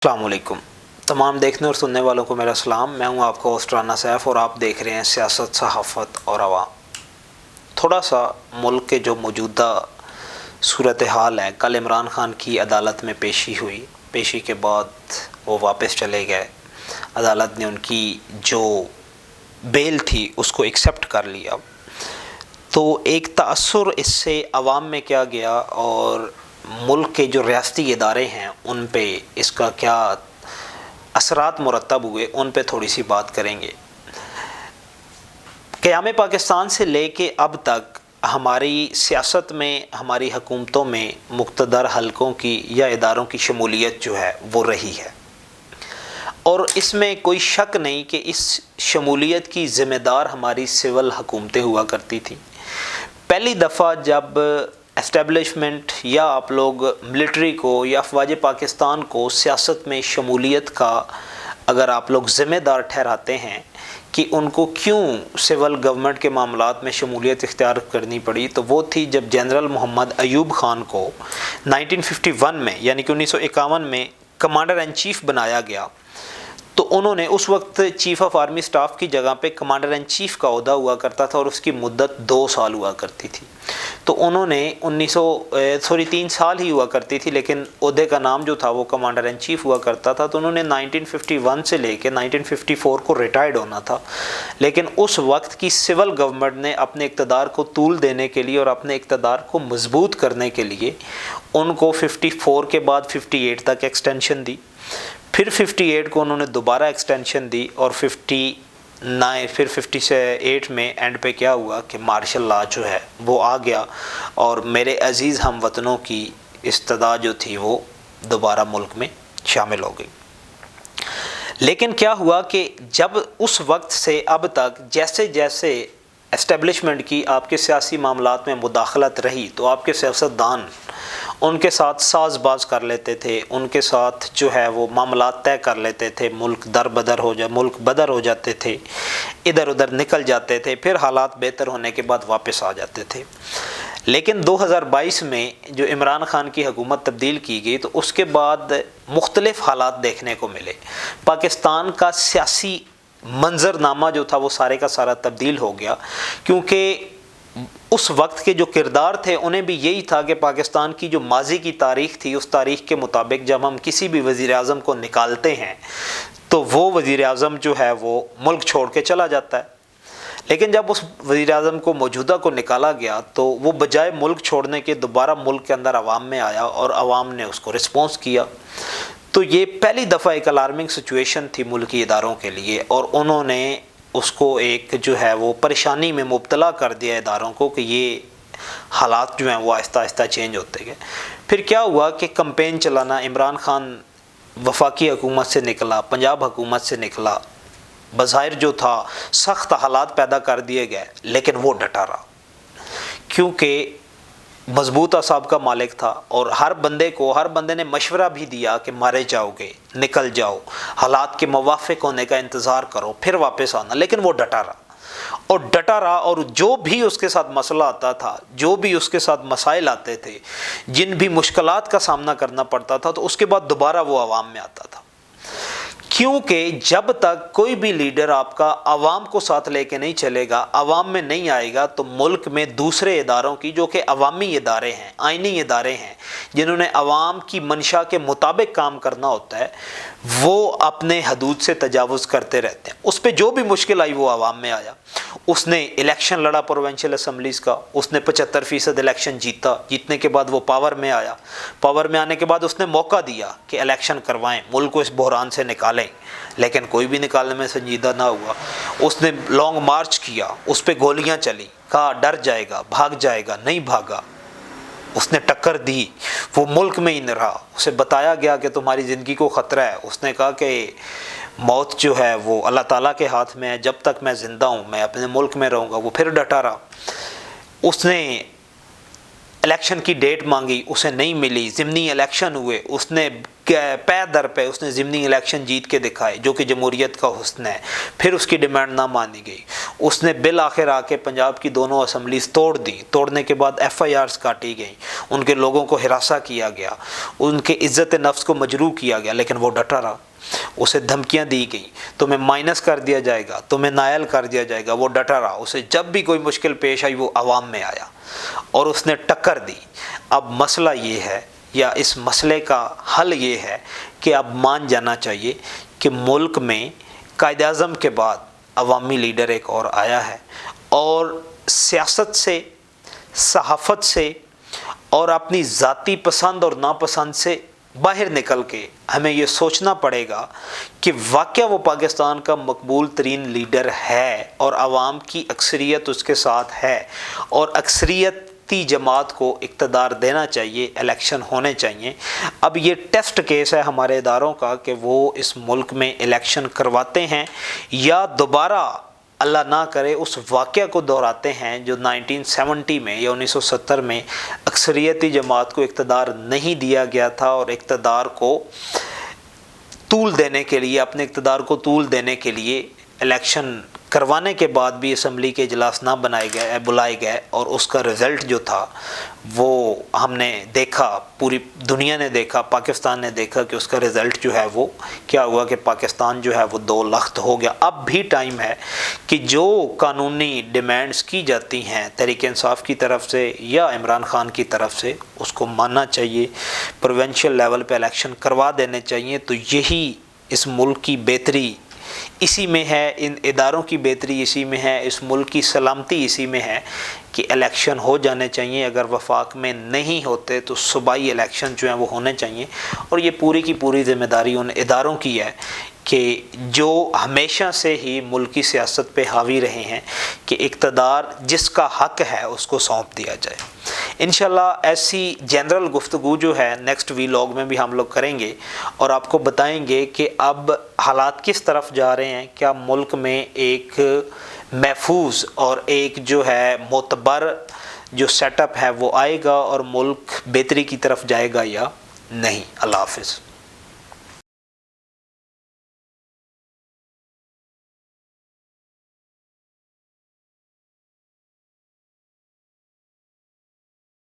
السلام علیکم تمام دیکھنے اور سننے والوں کو میرا سلام۔ میں ہوں آپ کا ہوسٹ رانا سیف اور آپ دیکھ رہے ہیں سیاست، صحافت اور عوام۔ تھوڑا سا ملک کے جو موجودہ صورتحال ہے، کل عمران خان کی عدالت میں پیشی ہوئی، پیشی کے بعد وہ واپس چلے گئے۔ عدالت نے ان کی جو بیل تھی اس کو ایکسیپٹ کر لیا۔ تو ایک تأثر اس سے عوام میں کیا گیا اور ملک کے جو ریاستی ادارے ہیں ان پہ اس کا کیا اثرات مرتب ہوئے، ان پہ تھوڑی سی بات کریں گے۔ قیام پاکستان سے لے کے اب تک ہماری سیاست میں، ہماری حکومتوں میں مقتدر حلقوں کی یا اداروں کی شمولیت جو ہے وہ رہی ہے، اور اس میں کوئی شک نہیں کہ اس شمولیت کی ذمہ دار ہماری سول حکومتیں ہوا کرتی تھیں۔ پہلی دفعہ جب اسٹیبلشمنٹ یا آپ لوگ ملٹری کو یا افواج پاکستان کو سیاست میں شمولیت کا اگر آپ لوگ ذمہ دار ٹھہراتے ہیں کہ ان کو کیوں سول گورنمنٹ کے معاملات میں شمولیت اختیار کرنی پڑی، تو وہ تھی جب جنرل محمد ایوب خان کو 1951 میں یعنی کہ 1951 میں کمانڈر ان چیف بنایا گیا۔ تو انہوں نے اس وقت چیف آف آرمی سٹاف کی جگہ پہ کمانڈر ان چیف کا عہدہ ہوا کرتا تھا اور اس کی مدت 2 سال ہوا کرتی تھی۔ تو انہوں نے 3 سال ہی ہوا کرتی تھی، لیکن عہدے کا نام جو تھا وہ کمانڈر ان چیف ہوا کرتا تھا۔ تو انہوں نے 1951 سے لے کے 1954 کو ریٹائرڈ ہونا تھا، لیکن اس وقت کی سول گورنمنٹ نے اپنے اقتدار کو طول دینے کے لیے اور اپنے اقتدار کو مضبوط کرنے کے لیے ان کو 54 کے بعد 58 تک ایکسٹینشن دی، پھر 58 کو انہوں نے دوبارہ ایکسٹینشن دی، اور 58 میں اینڈ پہ کیا ہوا کہ مارشل لا جو ہے وہ آ گیا، اور میرے عزیز ہم وطنوں کی استدعا جو تھی وہ دوبارہ ملک میں شامل ہو گئی۔ لیکن کیا ہوا کہ جب اس وقت سے اب تک جیسے جیسے اسٹیبلشمنٹ کی آپ کے سیاسی معاملات میں مداخلت رہی، تو آپ کے سیاستدان ان کے ساتھ ساز باز کر لیتے تھے، ان کے ساتھ جو ہے وہ معاملات طے کر لیتے تھے، ملک بدر ہو جاتے تھے، ادھر ادھر نکل جاتے تھے، پھر حالات بہتر ہونے کے بعد واپس آ جاتے تھے۔ لیکن 2022 میں جو عمران خان کی حکومت تبدیل کی گئی، تو اس کے بعد مختلف حالات دیکھنے کو ملے۔ پاکستان کا سیاسی منظرنامہ جو تھا وہ سارے کا سارا تبدیل ہو گیا، کیونکہ اس وقت کے جو کردار تھے انہیں بھی یہی تھا کہ پاکستان کی جو ماضی کی تاریخ تھی، اس تاریخ کے مطابق جب ہم کسی بھی وزیر اعظم کو نکالتے ہیں تو وہ وزیر اعظم جو ہے وہ ملک چھوڑ کے چلا جاتا ہے۔ لیکن جب اس وزیر اعظم کو موجودہ کو نکالا گیا تو وہ بجائے ملک چھوڑنے کے دوبارہ ملک کے اندر عوام میں آیا اور عوام نے اس کو رسپانس کیا۔ تو یہ پہلی دفعہ ایک الارمنگ سچویشن تھی ملکی اداروں کے لیے، اور انہوں نے اس کو ایک جو ہے وہ پریشانی میں مبتلا کر دیا اداروں کو کہ یہ حالات جو ہیں وہ آہستہ آہستہ چینج ہوتے گئے۔ پھر کیا ہوا کہ کمپین چلانا، عمران خان وفاقی حکومت سے نکلا، پنجاب حکومت سے نکلا، بظاہر جو تھا سخت حالات پیدا کر دیے گئے، لیکن وہ ڈٹا رہا کیونکہ مضبوط اعصاب کا مالک تھا، اور ہر بندے نے مشورہ بھی دیا کہ مارے جاؤ گے، نکل جاؤ، حالات کے موافق ہونے کا انتظار کرو، پھر واپس آنا، لیکن وہ ڈٹا رہا، اور جو بھی اس کے ساتھ مسئلہ آتا تھا، جو بھی اس کے ساتھ مسائل آتے تھے، جن بھی مشکلات کا سامنا کرنا پڑتا تھا، تو اس کے بعد دوبارہ وہ عوام میں آتا تھا۔ کیونکہ جب تک کوئی بھی لیڈر آپ کا عوام کو ساتھ لے کے نہیں چلے گا، عوام میں نہیں آئے گا، تو ملک میں دوسرے اداروں کی جو کہ عوامی ادارے ہیں، آئینی ادارے ہیں، جنہوں نے عوام کی منشا کے مطابق کام کرنا ہوتا ہے، وہ اپنے حدود سے تجاوز کرتے رہتے ہیں۔ اس پہ جو بھی مشکل آئی وہ عوام میں آیا۔ اس نے الیکشن لڑا پروونشل اسمبلیز کا، اس نے 75% الیکشن جیتنے کے بعد وہ پاور میں آیا۔ پاور میں آنے کے بعد اس نے موقع دیا کہ الیکشن کروائیں، ملک کو اس بحران سے نکالیں، لیکن کوئی بھی نکالنے میں سنجیدہ نہ ہوا۔ اس نے لانگ مارچ کیا، اس پہ گولیاں چلی، کہا ڈر جائے گا، بھاگ جائے گا، نہیں بھاگا، اس نے ٹکر دی، وہ ملک میں ہی نہ رہا۔ اسے بتایا گیا کہ تمہاری زندگی کو خطرہ ہے، اس نے کہا کہ موت جو ہے وہ اللہ تعالیٰ کے ہاتھ میں ہے، جب تک میں زندہ ہوں میں اپنے ملک میں رہوں گا، وہ پھر ڈٹا رہا۔ اس نے الیکشن کی ڈیٹ مانگی، اسے نہیں ملی، ضمنی الیکشن ہوئے، اس نے پے در پہ اس نے ضمنی الیکشن جیت کے دکھائے جو کہ جمہوریت کا حسن ہے، پھر اس کی ڈیمانڈ نہ مانی گئی، اس نے بالآخر آ کے پنجاب کی دونوں اسمبلیز توڑ دی، توڑنے کے بعد ایف آئی آرز کاٹی گئیں، ان کے لوگوں کو ہراساں کیا گیا، ان کے عزت نفس کو مجروح کیا گیا، لیکن وہ ڈٹا رہا، اسے دھمکیاں دی گئیں، تمہیں مائنس کر دیا جائے گا، تمہیں نائل کر دیا جائے گا، وہ ڈٹا رہا، اسے جب بھی کوئی مشکل پیش آئی وہ عوام میں آیا اور اس نے ٹکر دی۔ اب مسئلہ یہ ہے یا اس مسئلے کا حل یہ ہے کہ اب مان جانا چاہیے کہ ملک میں قائد اعظم کے بعد عوامی لیڈر ایک اور آیا ہے، اور سیاست سے، صحافت سے اور اپنی ذاتی پسند اور ناپسند سے باہر نکل کے ہمیں یہ سوچنا پڑے گا کہ واقعہ وہ پاکستان کا مقبول ترین لیڈر ہے اور عوام کی اکثریت اس کے ساتھ ہے، اور اکثریتی جماعت کو اقتدار دینا چاہیے، الیکشن ہونے چاہیے۔ اب یہ ٹیسٹ کیس ہے ہمارے اداروں کا کہ وہ اس ملک میں الیکشن کرواتے ہیں یا دوبارہ اللہ نہ کرے اس واقعہ کو دہراتے ہیں جو 1970 میں یا 1970 میں اکثریتی جماعت کو اقتدار نہیں دیا گیا تھا، اور اقتدار کو طول دینے کے لیے، اپنے اقتدار کو طول دینے کے لیے الیکشن کروانے کے بعد بھی اسمبلی کے اجلاس نہ بلائے گئے، اور اس کا رزلٹ جو تھا وہ ہم نے دیکھا، پوری دنیا نے دیکھا، پاکستان نے دیکھا کہ اس کا رزلٹ جو ہے وہ کیا ہوا کہ پاکستان جو ہے وہ دو لخت ہو گیا۔ اب بھی ٹائم ہے کہ جو قانونی ڈیمانڈز کی جاتی ہیں تحریک انصاف کی طرف سے یا عمران خان کی طرف سے اس کو ماننا چاہیے، پروونشل لیول پہ الیکشن کروا دینے چاہیے، تو یہی اس ملک کی بہتری اسی میں ہے، ان اداروں کی بہتری اسی میں ہے، اس ملک کی سلامتی اسی میں ہے کہ الیکشن ہو جانے چاہیے۔ اگر وفاق میں نہیں ہوتے تو صوبائی الیکشن جو ہیں وہ ہونے چاہیے، اور یہ پوری کی پوری ذمہ داری ان اداروں کی ہے کہ جو ہمیشہ سے ہی ملکی سیاست پہ حاوی رہے ہیں کہ اقتدار جس کا حق ہے اس کو سونپ دیا جائے۔ انشاءاللہ ایسی جنرل گفتگو جو ہے نیکسٹ ویلاگ میں بھی ہم لوگ کریں گے، اور آپ کو بتائیں گے کہ اب حالات کس طرف جا رہے ہیں، کیا ملک میں ایک محفوظ اور ایک جو ہے معتبر جو سیٹ اپ ہے وہ آئے گا اور ملک بہتری کی طرف جائے گا یا نہیں۔ اللہ حافظ۔